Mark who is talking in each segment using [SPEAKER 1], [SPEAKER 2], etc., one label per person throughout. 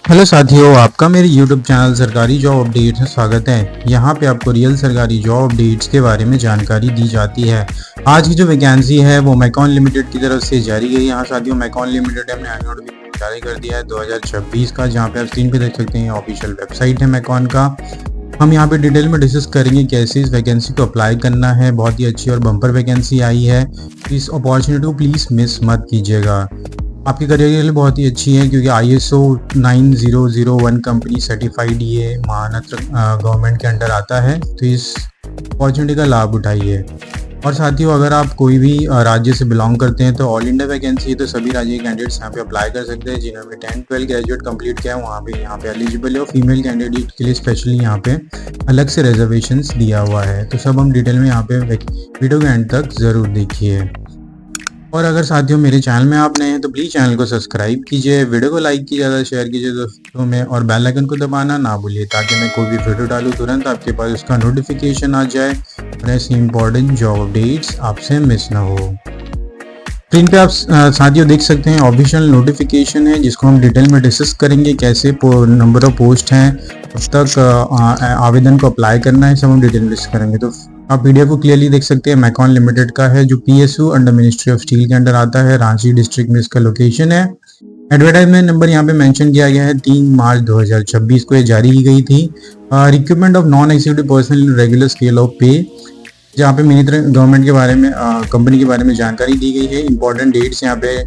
[SPEAKER 1] Hello साथियों, आपका मेरे YouTube चैनल सरकारी जॉब अपडेट्स में स्वागत है। यहाँ पे आपको रियल सरकारी जॉब अपडेट्स के बारे में जानकारी दी जाती है। आज की जो वैकेंसी है वो मैकॉन लिमिटेड की तरफ से जारी गई। यहाँ साथियों मैकॉन लिमिटेड ने अपने नोटिफिकेशन जारी कर दिया है 2026 का, जहाँ पे आप स्क्रीन पे देख सकते हैं ऑफिशियल वेबसाइट है मैकॉन का। हम यहाँ पे डिटेल में डिस्कस करेंगे कैसे इस वैकेंसी को अप्लाई करना है। बहुत ही अच्छी और बम्पर वैकेंसी आई है, इस अपॉर्चुनिटी को प्लीज़ मिस मत कीजिएगा। आपके करियर के लिए बहुत ही अच्छी है क्योंकि ISO 9001 कंपनी सर्टिफाइड ये महानत्र गवर्नमेंट के अंडर आता है, तो इस अपॉर्चुनिटी का लाभ उठाइए। और साथियों अगर आप कोई भी राज्य से बिलोंग करते हैं तो ऑल इंडिया वैकेंसी है, तो सभी राज्य के कैंडिडेट्स यहाँ पे अप्लाई कर सकते हैं। जिन्होंने 10-12 ग्रेजुएट कंप्लीट किया है यहाँ पे एलिजिबल है। और फीमेल कैंडिडेट के लिए स्पेशली यहाँ पे अलग से रिजर्वेशंस दिया हुआ है। तो सब हम डिटेल में यहाँ पे वीडियो के एंड तक ज़रूर देखिए। और अगर साथियों मेरे चैनल में आप नए हैं तो प्लीज़ चैनल को सब्सक्राइब कीजिए, वीडियो को लाइक कीजिए, ज़्यादा शेयर कीजिए दोस्तों में, और बेल आइकन को दबाना ना भूलिए ताकि मैं कोई भी वीडियो डालूँ तुरंत आपके पास उसका नोटिफिकेशन आ जाए और ऐसी इंपॉर्टेंट जॉब अपडेट्स आपसे मिस ना हो। स्क्रीन पे आप साथियों देख सकते हैं ऑफिशियल नोटिफिकेशन है, जिसको हम डिटेल में डिस्कस करेंगे। कैसे नंबर ऑफ पोस्ट हैं, कब तक आवेदन को अप्लाई करना है, सब हम डिटेल में डिस्कस करेंगे। तो आप पीडीएफ को क्लियरली देख सकते हैं। मैकॉन लिमिटेड का है जो PSU under ministry of steel के अंडर आता है। रांची डिस्ट्रिक्ट में इसका लोकेशन है। एडवर्टाइजमेंट नंबर यहाँ पे मेंशन किया गया है 3 मार्च 2026 को ये जारी की गई थी। Recruitment of non executive personal in regular scale of पे, जहाँ पे मिनिस्टर गवर्नमेंट के बारे में कंपनी के बारे में जानकारी दी गई है। इंपॉर्टेंट डेट्स यहाँ पे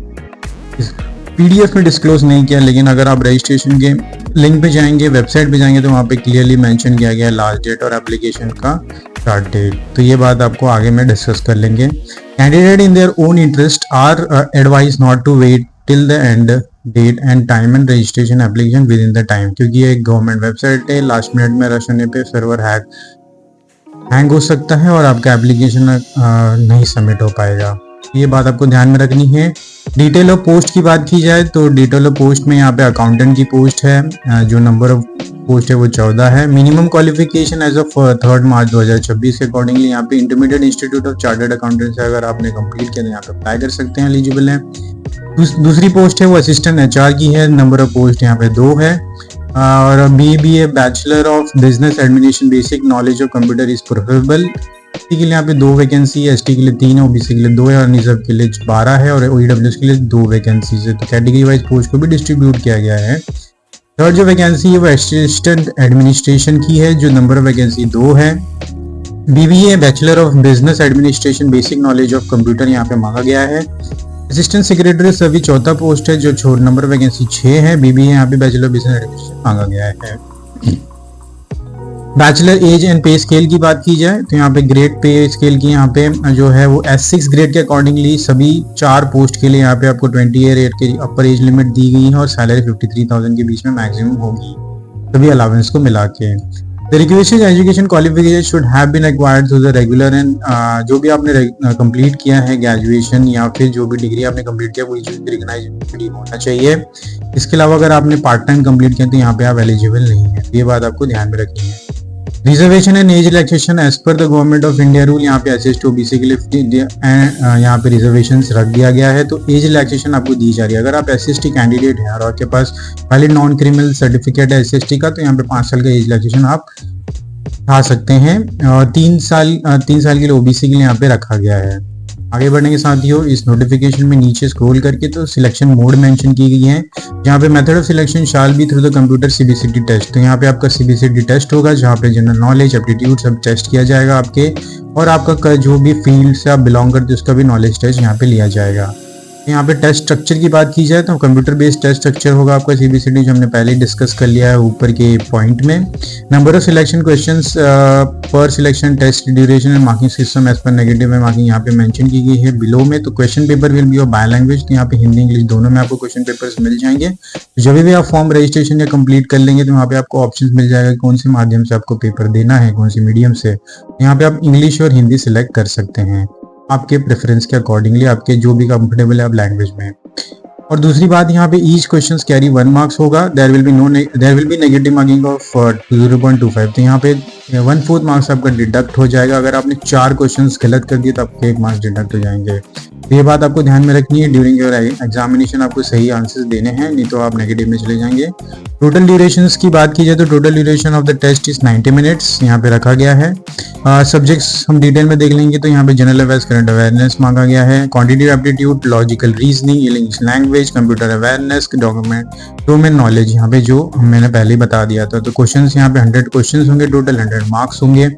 [SPEAKER 1] PDF में डिस्क्लोज नहीं किया, लेकिन अगर आप रजिस्ट्रेशन के लिंक पे जाएंगे, वेबसाइट पे जाएंगे, तो वहाँ पे क्लियरली मेंशन किया गया है लास्ट डेट और एप्लीकेशन का स्टार्ट डेट। तो ये बात आपको आगे में डिस्कस कर लेंगे। Candidate in their own interest are advise not to wait till the end date and time and registration application within the time, क्योंकि ये एक गवर्नमेंट वेबसाइट है। लास्ट मिनट में रश होने पे सर्वर हैंग हो सकता है और आपका एप्लीकेशन नहीं सबमिट हो पाएगा। ये बात आपको ध्यान में रखनी है। डिटेल ऑफ पोस्ट की बात की जाए तो डिटेल ऑफ पोस्ट में यहाँ पे अकाउंटेंट की पोस्ट है, जो नंबर ऑफ पोस्ट है वो 14 है। मिनिमम क्वालिफिकेशन एज ऑफ 3 मार्च 2026 के अकॉर्डिंगली यहाँ पे intermediate institute of chartered accountants है। अगर आपने कंप्लीट किया तो यहाँ पे अप्लाई कर सकते हैं, एलिजिबल है। दूसरी पोस्ट है वो असिस्टेंट HR की है। नंबर ऑफ पोस्ट यहाँ पे 2 है। और BBA bachelor of business administration basic knowledge of computer is preferable. SC के लिए यहाँ पे 2 वैकेंसी है, ST के लिए 3 है, OBC के लिए 2 है, और रिजर्व के लिए 12 है, और OEWS के लिए 2 वैकेंसी है। तो कैटेगरी वाइज पोस्ट को भी डिस्ट्रीब्यूट किया गया है। थर्ड जो वैकेंसी है वो असिस्टेंट एडमिनिस्ट्रेशन की है, जो नंबर ऑफ वैकेंसी 2 है। BBA bachelor of business administration basic knowledge of computer यहाँ पे मांगा गया है। असिस्टेंट सेक्रेटरी सभी 4था पोस्ट है, जो नंबर वैकेंसी 6 है। BBA यहाँ पे बैचलर ऑफ बिजनेस एडमिनिस्ट्रेशन मांगा गया है। Bachelor age and pay scale की बात की जाए तो यहाँ पे ग्रेड पे स्केल की यहाँ पे जो है वो S6 ग्रेड के अकॉर्डिंगली सभी 4 पोस्ट के लिए यहाँ पे आपको 20 ईयर की अपर एज लिमिट दी गई है, और सैलरी 53,000 के बीच में मैक्सिमम होगी सभी अलावेंस को मिला के। The requested education qualification should have been acquired through the regular and जो भी आपने कंप्लीट किया है ग्रेजुएशन या फिर जो भी डिग्री आपने कंप्लीट किया वो रिकॉग्नाइज्ड होना चाहिए। इसके अलावा अगर आपने पार्ट टाइम कंप्लीट किया तो यहाँ पे आप एलिजिबल नहीं है। ये बात आपको ध्यान में रखनी है। Reservation and age relaxation as per the government of India rule, यहाँ पे SC OBC के लिए यहाँ पे रिजर्वेशन रख दिया गया है, तो एज रिलैक्सेशन आपको दी जा रही है। अगर आप SC कैंडिडेट हैं और आपके पास वैलिड नॉन क्रिमिनल सर्टिफिकेट है SC का, तो यहाँ पे 5 साल का एज रिलैक्सेशन आप उठा सकते हैं, और 3 साल के लिए OBC के लिए यहाँ पे रखा गया है। आगे बढ़ने के साथियों इस नोटिफिकेशन में नीचे स्क्रॉल करके तो सिलेक्शन मोड मेंशन की गई है, जहाँ पे method of selection shall be through the computer CBCT test. तो यहाँ पे आपका CBCT टेस्ट होगा, जहाँ पे जनरल नॉलेज एप्टीट्यूड सब टेस्ट किया जाएगा आपके, और आपका जो भी फील्ड से आप बिलोंग करते हैं उसका भी नॉलेज टेस्ट यहाँ पे लिया जाएगा। यहाँ पे टेस्ट स्ट्रक्चर की बात की जाए तो कंप्यूटर बेस्ड टेस्ट स्ट्रक्चर होगा आपका CBCT, जो हमने पहले ही डिस्कस कर लिया है ऊपर के पॉइंट में। Number of selection questions per selection test duration and marking system as per negative में मार्किंग यहाँ पे मेंशन की गई है बिलो में। तो question paper will be of bilingual, तो यहाँ पे हिंदी इंग्लिश दोनों में आपको क्वेश्चन पेपर्स मिल जाएंगे। जब भी आप फॉर्म रजिस्ट्रेशन या कंप्लीट कर लेंगे तो वहाँ पे आपको ऑप्शन मिल जाएगा कौन से माध्यम से आपको पेपर देना है, कौन सी मीडियम से। यहाँ पे आप इंग्लिश और हिंदी सिलेक्ट कर सकते हैं आपके प्रेफरेंस के अकॉर्डिंगली, आपके जो भी कंफर्टेबल है आप लैंग्वेज में। और दूसरी बात यहाँ पे ईच क्वेश्चंस कैरी 1 मार्क्स होगा। There will be negative marking of 0.25। तो यहाँ पे 1/4 मार्क्स आपका डिडक्ट हो जाएगा। अगर आपने 4 क्वेश्चंस गलत कर दिए तो आपके 1 मार्क्स डिडक्ट हो जाएंगे। तो ये बात आपको ध्यान में रखनी है, ड्यूरिंग योर एग्जामिनेशन आपको सही आंसर्स देने हैं, नहीं तो आप नेगेटिव में चले जाएंगे। टोटल ड्यूरेशंस की बात की जाए तो total duration of the test is 90 minutes यहाँ पे रखा गया है। सब्जेक्ट्स हम डिटेल में देख लेंगे तो यहाँ पे जनरल अवेयर्स, करंट अवेयरनेस मांगा गया है, quantitative aptitude, logical reasoning, English language, computer awareness, domain knowledge, यहाँ पे जो मैंने पहले ही बता दिया था। तो क्वेश्चंस यहाँ पे 100 क्वेश्चंस होंगे, टोटल 100 मार्क्स होंगे।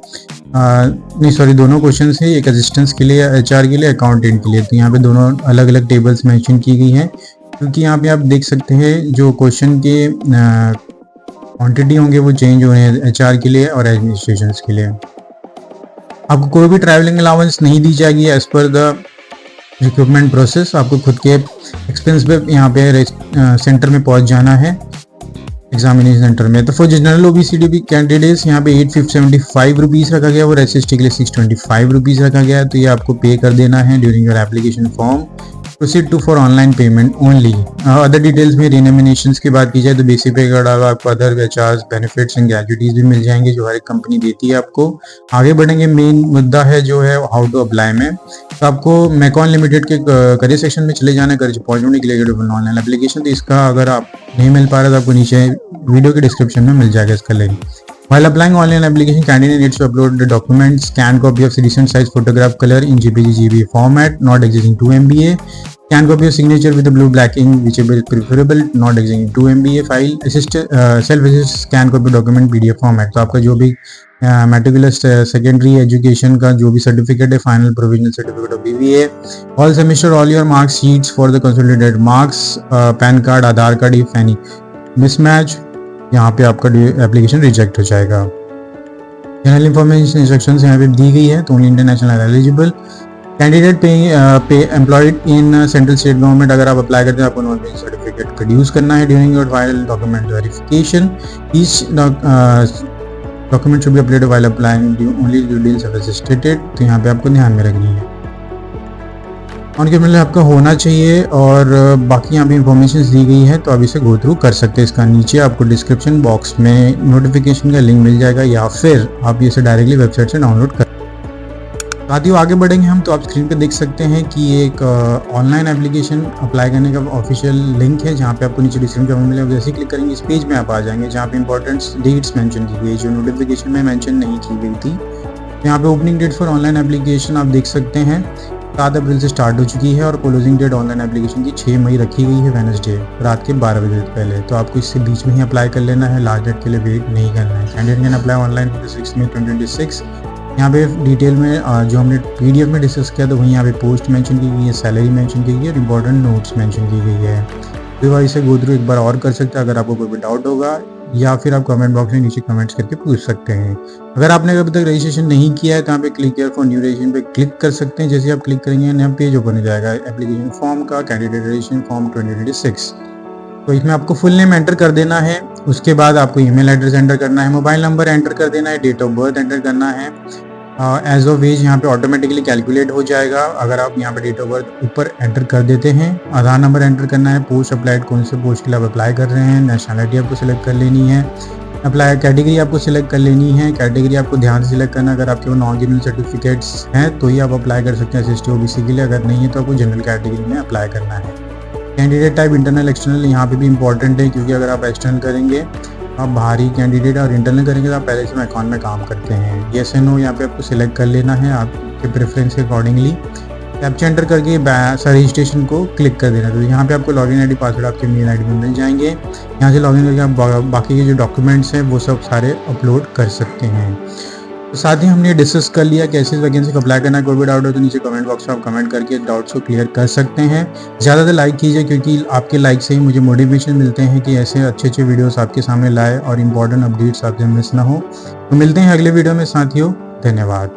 [SPEAKER 1] नहीं सॉरी, दोनों क्वेश्चन है, एक असिस्टेंट्स के लिए, एचआर के लिए, अकाउंटेंट के लिए। तो यहाँ पे दोनों अलग अलग टेबल्स मेंशन की गई हैं, क्योंकि यहाँ पे आप देख सकते हैं जो क्वेश्चन के क्वांटिटी होंगे वो चेंज हो रहे हैं एचआर के लिए और एडमिनिस्ट्रेशन के लिए। आपको कोई भी ट्रैवलिंग अलाउंस नहीं दी जाएगी as per the recruitment process. आपको खुद के एक्सपेंस पे यहाँ पे सेंटर में पहुँच जाना है, एग्जामिनेशन सेंटर में। तो फॉर जनरल ओबीसी कैंडिडेट्स यहाँ पे 875 रुपीज़ रखा गया और एसएसटी के लिए 625 रुपीज़ रखा गया। तो ये आपको पे कर देना है during your application form. Proceed to for online payment only. Other details में रिनोमिनेशंस की बात की जाए तो बेसिक पे के अलावा आपको अदर चार्ज, बेनिफिट्स एंड ग्रेजुइटीज भी मिल जाएंगे जो हर एक कंपनी देती है आपको। आगे बढ़ेंगे, मेन मुद्दा है जो है हाउ टू अप्लाई में। तो आपको मैकॉन लिमिटेड के करियर सेक्शन में चले जाना है करियर अपॉइंटमेंट के लिए ऑनलाइन एप्लीकेशन। तो इसका अगर आप नहीं मिल पा रहा तो आपको नीचे वीडियो के डिस्क्रिप्शन में मिल जाएगा इसका link. While applying online application, candidate needs to upload the documents, scanned copy of recent size photograph color in JPG format, not exceeding 2 MB, scanned copy of signature with the blue blacking, whichever is preferable, not exceeding 2 MB file, self-assist scan copy document PDF format। तो आपका जो भी मेट्रिकुलर secondary education का जो भी certificate है, final provisional certificate of BBA, all semester, all your marks sheets for the consolidated marks, pan card, Aadhaar card, if any mismatch, यहाँ पे आपका एप्लीकेशन रिजेक्ट हो जाएगा। जनरल इंफॉर्मेशन इंस्ट्रक्शंस यहाँ पे दी गई है। तो only international are eligible, candidate पे employed in central state government. अगर आप अप्लाई करते हैं आपको नॉन बेनिफिट सर्टिफिकेट प्रोड्यूस करना है during your final document verification. Each document should be uploaded while applying only details as stated. तो यहाँ पे आपको ध्यान में रखनी है, ऑन कैमरा आपका होना चाहिए। और बाकी यहाँ पे इंफॉर्मेशन दी गई है तो आप इसे गो थ्रू कर सकते हैं। इसका नीचे आपको डिस्क्रिप्शन बॉक्स में नोटिफिकेशन का लिंक मिल जाएगा, या फिर आप इसे डायरेक्टली वेबसाइट से डाउनलोड कर। साथियों आगे बढ़ेंगे हम, तो आप स्क्रीन पे देख सकते हैं कि एक ऑनलाइन एप्लीकेशन अप्लाई करने का ऑफिशियल लिंक है, जहाँ पे आपको नीचे डिस्क्रिप्शन में मिलेगा। जैसे क्लिक करेंगे इस पेज में आप आ जाएंगे, जहाँ पे इंपॉर्टेंट डेट्स मेंशन की गई जो नोटिफिकेशन में मेंशन नहीं की गई थी। यहाँ पे opening date for online application आप देख सकते हैं 7 अप्रैल से स्टार्ट हो चुकी है, और क्लोजिंग डेट ऑनलाइन एप्लीकेशन की 6 मई रखी गई है, वेडनेसडे रात के 12 बजे पहले। तो आपको इससे बीच में ही अप्लाई कर लेना है, लास्ट डेट के लिए वेट नहीं करना है। कैंडिडेट कैन अप्लाई ऑनलाइन 6 मई 2026। यहाँ पे डिटेल में जो हमने PDF में डिस्कस किया तो वहीं यहाँ पे पोस्ट मेंशन की गई है, सैलरी मेंशन की गई है और इंपॉर्टेंट नोट्स मेंशन की गई है। तो भाई इसे गो थ्रू एक बार और कर सकते हैं अगर आपको कोई भी डाउट होगा, या फिर आप कमेंट बॉक्स में नीचे कमेंट्स करके पूछ सकते हैं। अगर आपने अभी तक रजिस्ट्रेशन नहीं किया है तो यहाँ पे click here for new registration पे क्लिक कर सकते हैं। जैसे आप क्लिक करेंगे नया पेज ओपन हो जाएगा एप्लीकेशन फॉर्म का, कैंडिडेट रजिस्ट्रेशन फॉर्म 2026। तो इसमें आपको फुल नेम एंटर कर देना है, उसके बाद आपको ईमेल एड्रेस एंटर करना है, मोबाइल नंबर एंटर कर देना है, डेट ऑफ बर्थ एंटर करना है। एज ऑफ एज यहाँ पे ऑटोमेटिकली कैलकुलेट हो जाएगा अगर आप यहाँ पे डेट ऑफ बर्थ ऊपर एंटर कर देते हैं। आधार नंबर एंटर करना है, पोस्ट अप्लाइड कौन से पोस्ट के लिए आप अप्लाई कर रहे हैं, नेशनलिटी आपको सिलेक्ट कर लेनी है, अप्लाई कैटेगरी आपको सिलेक्ट कर लेनी है। कैटेगरी आपको ध्यान से सिलेक्ट करना है, अगर आपके वो नॉन क्रिमिनल सर्टिफिकेट्स हैं तो ही आप अप्लाई कर सकते हैं SST OBC के लिए, अगर नहीं है तो आपको जनरल कैटेगरी में अप्लाई करना है। कैंडिडेट टाइप इंटरनल एक्सटर्नल यहाँ पे भी इंपॉर्टेंट है, क्योंकि अगर आप एक्सटर्नल करेंगे आप बाहरी कैंडिडेट और इंटरनल करेंगे तो आप पहले से मैकॉन में काम करते हैं। येस एंड नो यहाँ पे आपको सिलेक्ट कर लेना है आपके प्रेफरेंस के अकॉर्डिंगली। कैप्चा एंटर करके रजिस्ट्रेशन को क्लिक कर देना। तो यहाँ पे आपको लॉगिन आईडी पासवर्ड आपके मेल आईडी में मिल जाएंगे। यहाँ से लॉगिन करके आप बाकी के जो डॉक्यूमेंट्स हैं वो सब सारे अपलोड कर सकते हैं। तो साथ ही हमने डिस्कस कर लिया कैसे वैकेंसी को अप्लाई करना है। कोई भी डाउट हो तो नीचे कमेंट बॉक्स में आप कमेंट करके डाउट्स को क्लियर कर सकते हैं। ज़्यादा से लाइक कीजिए, क्योंकि आपके लाइक से ही मुझे मोटिवेशन मिलते हैं कि ऐसे अच्छे अच्छे वीडियोस आपके सामने लाए और इंपॉर्टेंट अपडेट्स आपसे मिस ना हो। तो मिलते हैं अगले वीडियो में साथियों, धन्यवाद।